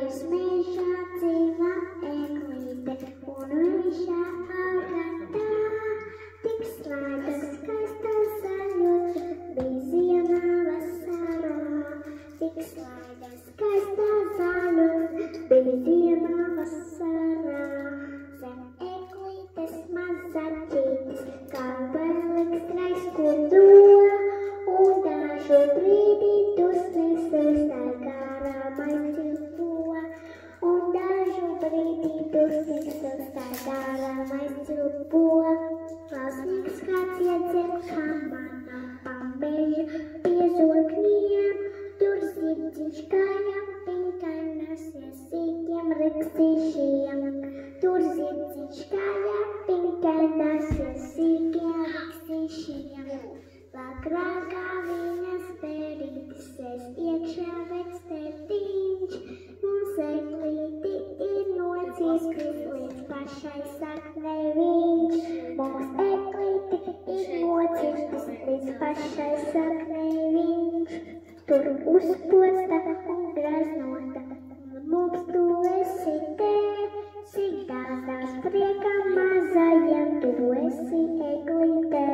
Gājas mežā dzīva eglīte, un mežā auga tā. Tik slēgta, skaista zaļota, bija ziemā vasarā. Tik slēgta, skaista zaļota, bija ziemā vasarā. Zem eglītes mazaķītes, kā bēliks raizkoto, un dažu brīdi dusmas uztaigārā maizilpo. Un dažu brīdi dusmas uztaigārā maizilpo. Klausnīgs kāds iedzer, kā manā pambeža piezokniem, tur zirdziņš kājām pinkainas sīkiem riksīšiem. Tur zirdziņš kājām pinkainas sīkiem riksīšiem. Vakrākā viņas pērītis sēst iekšā vectētiņš, mums eglīti ir nocīs, kas līdz pašai saknei viņš. Mums eglīti ir nocīs, līdz pašai saknei viņš. Tur uzposta un graznota, un mums tu esi te. Cik daudz prieka mazajiem tu esi eglītē.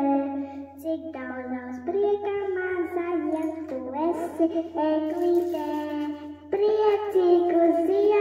Cik daudz prieka mazajiem tu esi eglītē. Priecīgu ziemu!